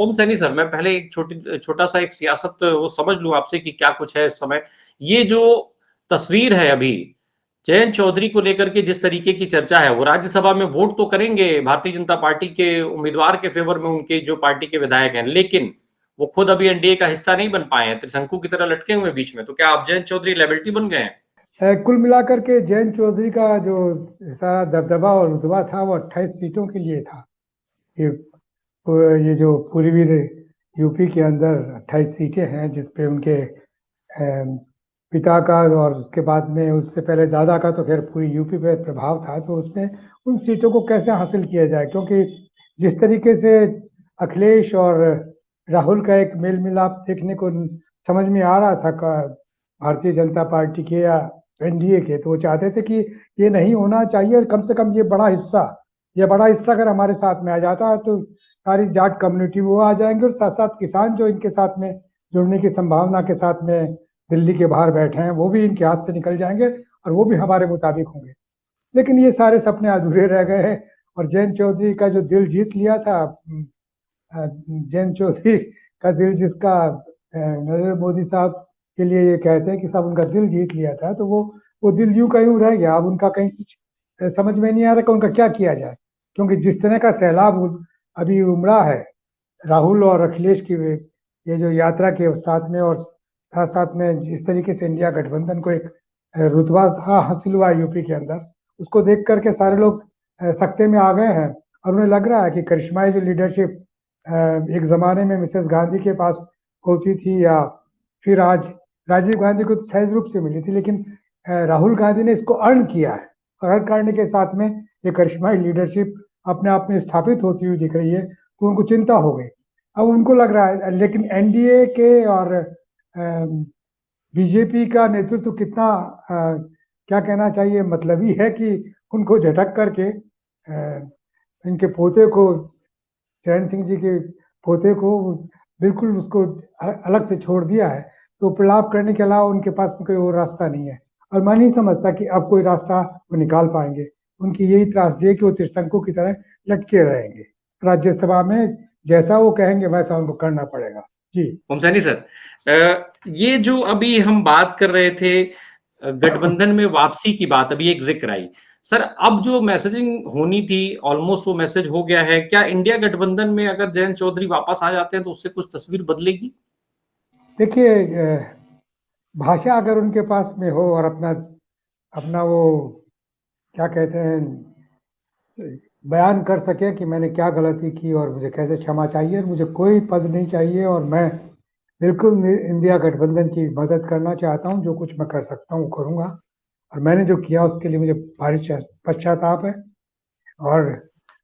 ओम Saini sir, मैं पहले एक छोटा सा एक सियासत वो समझ लूं आपसे कि क्या कुछ है इस समय। ये जो तस्वीर है अभी जयंत चौधरी को लेकर के जिस तरीके की चर्चा है, वो राज्यसभा में वोट तो करेंगे भारतीय जनता पार्टी के उम्मीदवार के फेवर में, उनके जो पार्टी के विधायक हैं, लेकिन वो खुद अभी एनडीए का हिस्सा नहीं बन पाए हैं, त्रिशंकु की तरह लटके हुए बीच में। तो क्या आप जयंत चौधरी लायबिलिटी बन गए हैं? कुल मिलाकर के जयंत चौधरी का जो सारा दबदबा और रुतबा था वो 28 सीटों के लिए था। ये ये जो पूर्वी यूपी के अंदर 28 सीटें हैं जिसपे उनके पिता का और उसके बाद में उससे पहले दादा का तो खैर पूरी यूपी पे प्रभाव था, तो उसमें उन सीटों को कैसे हासिल किया जाए, क्योंकि जिस तरीके से अखिलेश और राहुल का एक मेल मिलाप देखने को समझ में आ रहा था भारतीय जनता पार्टी के या एनडीए के, तो वो चाहते थे कि ये नहीं होना चाहिए, कम से कम ये बड़ा हिस्सा अगर हमारे साथ में आ जाता है तो सारी जाट कम्युनिटी वो आ जाएंगे और साथ साथ किसान जो इनके साथ में जुड़ने की संभावना के साथ में दिल्ली के बाहर बैठे हैं वो भी इनके हाथ से निकल जाएंगे और वो भी हमारे मुताबिक होंगे। लेकिन ये सारे सपने अधूरे रह गए हैं और जयंत चौधरी का जो दिल जीत लिया था, जयंत चौधरी का दिल जिसका नरेंद्र मोदी साहब के लिए ये कहते हैं कि साहब उनका दिल जीत लिया था, तो वो दिल यूं का यूं रह गया। अब उनका कहीं कुछ समझ में नहीं आ रहा कि उनका क्या किया जाए, क्योंकि जिस तरह का सैलाब अभी उमड़ा है राहुल और अखिलेश की ये जो यात्रा के साथ में, और साथ साथ में जिस तरीके से इंडिया गठबंधन को एक रुतबा हासिल हुआ है यूपी के अंदर, उसको देख करके सारे लोग सकते में आ गए हैं और उन्हें लग रहा है कि करिश्माई जो लीडरशिप एक जमाने में मिसेस गांधी के पास होती थी या फिर आज राजीव गांधी को तो सहज रूप से मिली थी, लेकिन राहुल गांधी ने इसको अर्न किया है और अर्न करने के साथ में ये करिश्माई लीडरशिप अपने आप में स्थापित होती हुई दिख रही है, तो उनको चिंता हो गई। अब उनको लग रहा है, लेकिन एनडीए के और बीजेपी का नेतृत्व कितना क्या कहना चाहिए मतलबी है कि उनको झटक करके इनके पोते को, चरण सिंह जी के पोते को बिल्कुल उसको अलग से छोड़ दिया है, तो प्रलाप करने के अलावा उनके पास कोई और रास्ता नहीं है और मैं नहीं समझता कि अब कोई रास्ता वो निकाल पाएंगे। उनकी यही त्रासदी है कि वो त्रिशंकु की तरह लटके रहेंगे, राज्यसभा में जैसा वो कहेंगे वैसा उनको करना पड़ेगा। जी ओम सैनी सर, ये जो अभी हम बात कर रहे थे गठबंधन में वापसी की बात, अभी एक जिक्र आई सर, अब जो मैसेजिंग होनी थी ऑलमोस्ट वो मैसेज हो गया है। क्या इंडिया गठबंधन में अगर जयंत चौधरी वापस आ जाते हैं तो उससे कुछ तस्वीर बदलेगी? देखिए, भाषा अगर उनके पास में हो और अपना अपना वो क्या कहते हैं बयान कर सके कि मैंने क्या गलती की और मुझे कैसे क्षमा चाहिए और मुझे कोई पद नहीं चाहिए और मैं बिल्कुल इंडिया गठबंधन की मदद करना चाहता हूँ, जो कुछ मैं कर सकता हूँ वो करूँगा और मैंने जो किया उसके लिए मुझे भारी पश्चाताप है और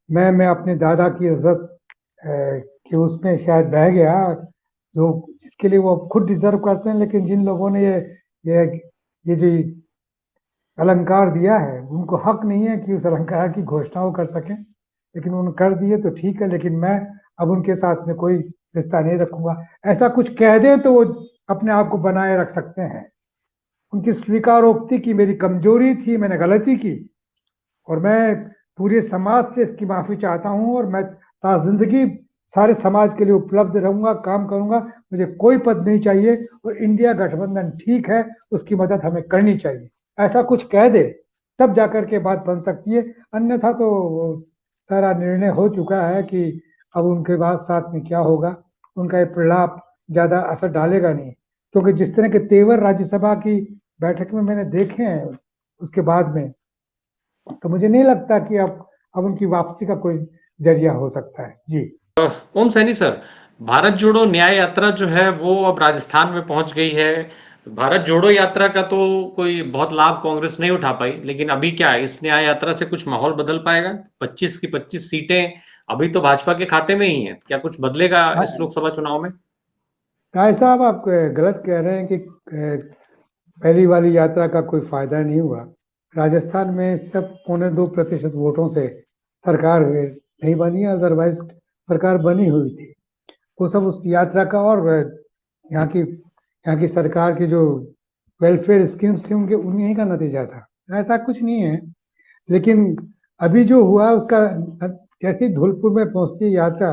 मैं अपने दादा की इज्जत कि उसमें शायद बह गया, जो जिसके लिए वो खुद डिजर्व करते हैं, लेकिन जिन लोगों ने ये ये जो अलंकार दिया है उनको हक नहीं है कि उस अलंकार की घोषणा वो कर सकें, लेकिन उन्होंने कर दिए तो ठीक है, लेकिन मैं अब उनके साथ में कोई रिश्ता नहीं रखूंगा। ऐसा कुछ कह दें तो वो अपने आप को बनाए रख सकते हैं। उनकी स्वीकारोक्ति की मेरी कमजोरी थी, मैंने गलती की और मैं पूरे समाज से इसकी माफी चाहता हूं और मैं जिंदगी सारे समाज के लिए उपलब्ध रहूंगा, काम करूंगा, मुझे कोई पद नहीं चाहिए और इंडिया गठबंधन ठीक है, उसकी मदद हमें करनी चाहिए। ऐसा कुछ कह दे तब जाकर के बात बन सकती है, अन्यथा तो सारा निर्णय हो चुका है कि अब उनके बाद साथ में क्या होगा, उनका ये प्रलाप ज्यादा असर डालेगा नहीं, क्योंकि जिस तरह के तेवर राज्यसभा की बैठक में मैंने देखे हैं उसके बाद में, तो मुझे नहीं लगता कि अब उनकी वापसी का कोई जरिया हो सकता है। जी ओम सैनी सर, भारत जोड़ो न्याय यात्रा जो है वो अब राजस्थान में पहुंच गई है। भारत जोड़ो यात्रा का तो कोई बहुत लाभ कांग्रेस नहीं उठा पाई, लेकिन अभी क्या है, इस न्याय यात्रा से कुछ माहौल बदल पाएगा? 25 की 25 सीटें अभी तो भाजपा के खाते में ही हैं, क्या कुछ बदलेगा इस लोकसभा चुनाव में? राय साहब, आप गलत कह रहे हैं कि पहली वाली यात्रा का कोई फायदा नहीं हुआ। राजस्थान में सिर्फ 2.25% वोटों से सरकार नहीं बनी, अदरवाइज सरकार बनी हुई थी। वो सब उस यात्रा का और यहाँ की सरकार की जो वेलफेयर स्कीम्स थी उनके उन्हीं का नतीजा था, ऐसा कुछ नहीं है। लेकिन अभी जो हुआ उसका जैसे ही धौलपुर में पहुंचती यात्रा,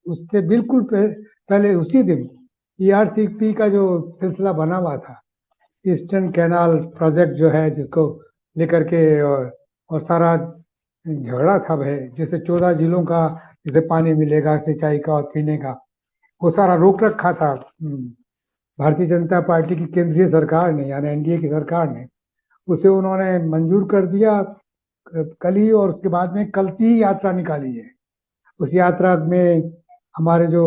उससे बिल्कुल पहले उसी दिन ईआरसीपी का जो सिलसिला बना हुआ था, ईस्टर्न कैनाल प्रोजेक्ट जो है, जिसको लेकर के और सारा झगड़ा था भाई, जैसे 14 जिलों का जैसे पानी मिलेगा सिंचाई का और पीने का, वो सारा रोक रखा था भारतीय जनता पार्टी की केंद्रीय सरकार ने, यानी एनडीए की सरकार ने। उसे उन्होंने मंजूर कर दिया कल ही, और उसके बाद में कल की ही यात्रा निकाली है। उस यात्रा में हमारे जो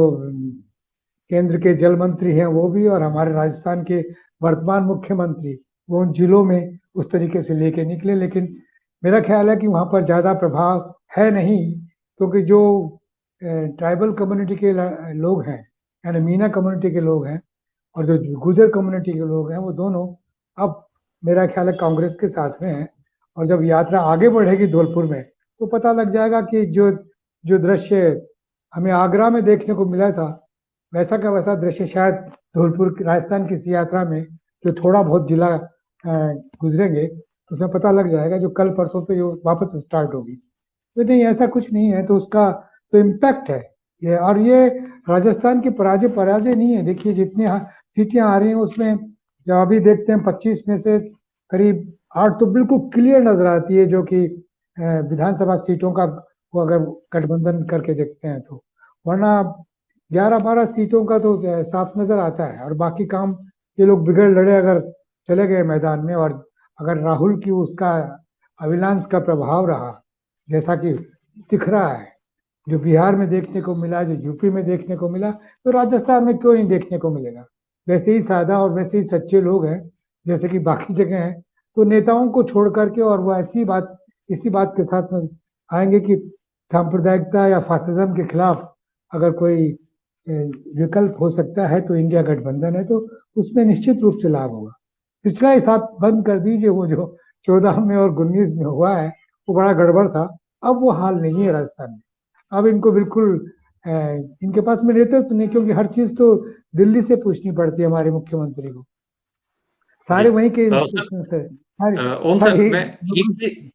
केंद्र के जल मंत्री हैं वो भी, और हमारे राजस्थान के वर्तमान मुख्यमंत्री, वो उन जिलों में उस तरीके से लेके निकले। लेकिन मेरा ख्याल है कि वहाँ पर ज़्यादा प्रभाव है नहीं, क्योंकि जो ट्राइबल कम्युनिटी के लोग हैं, यानी मीना कम्युनिटी के लोग हैं, और जो गुजर कम्युनिटी के लोग हैं, वो दोनों अब मेरा ख्याल है कांग्रेस के साथ में हैं। और जब यात्रा आगे बढ़ेगी धौलपुर में, तो पता लग जाएगा कि जो जो दृश्य हमें आगरा में देखने को मिला था, वैसा का वैसा दृश्य शायद धौलपुर राजस्थान की इस यात्रा में, जो थोड़ा बहुत जिला गुजरेंगे, तो उसमें पता लग जाएगा, जो कल परसों पे वापस स्टार्ट होगी। तो नहीं, ऐसा कुछ नहीं है, तो उसका तो इम्पैक्ट है ये। और ये राजस्थान की पराजय पराजय नहीं है। देखिए जितनी सीटें आ रही हैं उसमें, जब अभी देखते हैं 25 में से करीब 8 तो बिल्कुल क्लियर नजर आती है, जो कि विधानसभा सीटों का वो अगर गठबंधन करके देखते हैं तो, वरना 11-12 सीटों का तो साफ नजर आता है। और बाकी काम ये लोग बिगड़ लड़े अगर चले गए मैदान में, और अगर राहुल की उसका अविनाश का प्रभाव रहा, जैसा कि दिख रहा है, जो बिहार में देखने को मिला, जो यूपी में देखने को मिला, तो राजस्थान में क्यों नहीं देखने को मिलेगा। वैसे ही सादा और वैसे ही सच्चे लोग हैं जैसे कि बाकी जगह हैं, तो नेताओं को छोड़ करके, और वो इसी बात के साथ में आएंगे कि सांप्रदायिकता या फासिज्म के खिलाफ अगर कोई विकल्प हो सकता है तो इंडिया गठबंधन है, तो उसमें निश्चित रूप से लाभ होगा। पिछला हिसाब बंद कर दीजिए, वो जो 14 में और 19 में हुआ है वो बड़ा गड़बड़ था। अब वो हाल नहीं है राजस्थान में। अब इनको बिल्कुल इनके पास में नेतृत्व नहीं, क्योंकि हर चीज तो दिल्ली से पूछनी पड़ती है हमारे मुख्यमंत्री को, जी। सारे वहीं के सर, इंस्ट्रक्शन है। हर ओम सर, हर मैं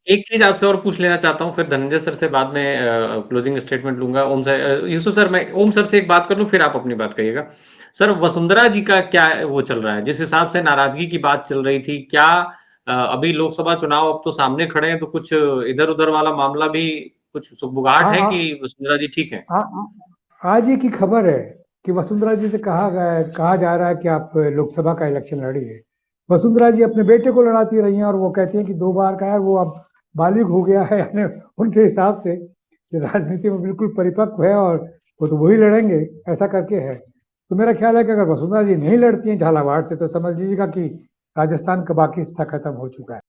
एक चीज आपसे और पूछ लेना चाहता हूँ, फिर धनंजय सर से बाद में क्लोजिंग स्टेटमेंट लूंगा। ओम सर, यूसुफ सर, मैं ओम सर से एक बात कर लूं, फिर आप अपनी बात करिएगा। सर, वसुंधरा जी का क्या वो चल रहा है? जिस हिसाब से नाराजगी की बात चल रही थी, क्या अभी लोकसभा चुनाव अब तो सामने खड़े हैं, तो कुछ इधर उधर वाला मामला भी, कुछ सुगबुगाहट है कि वसुंधरा जी ठीक है? आज ही की खबर है कि वसुंधरा जी से कहा जा रहा है कि आप लोकसभा का इलेक्शन लड़िए। वसुंधरा जी अपने बेटे को लड़ाती रही हैं, और वो कहती हैं कि 2 बार का है, वो अब बालिग हो गया है, यानी उनके हिसाब से कि राजनीति में बिल्कुल परिपक्व है, और वो तो वही लड़ेंगे, ऐसा करके है। तो मेरा ख्याल है कि अगर वसुंधरा जी नहीं लड़ती हैं झालावाड़ से, तो समझ लीजिएगा कि राजस्थान का बाकी हिस्सा खत्म हो चुका है।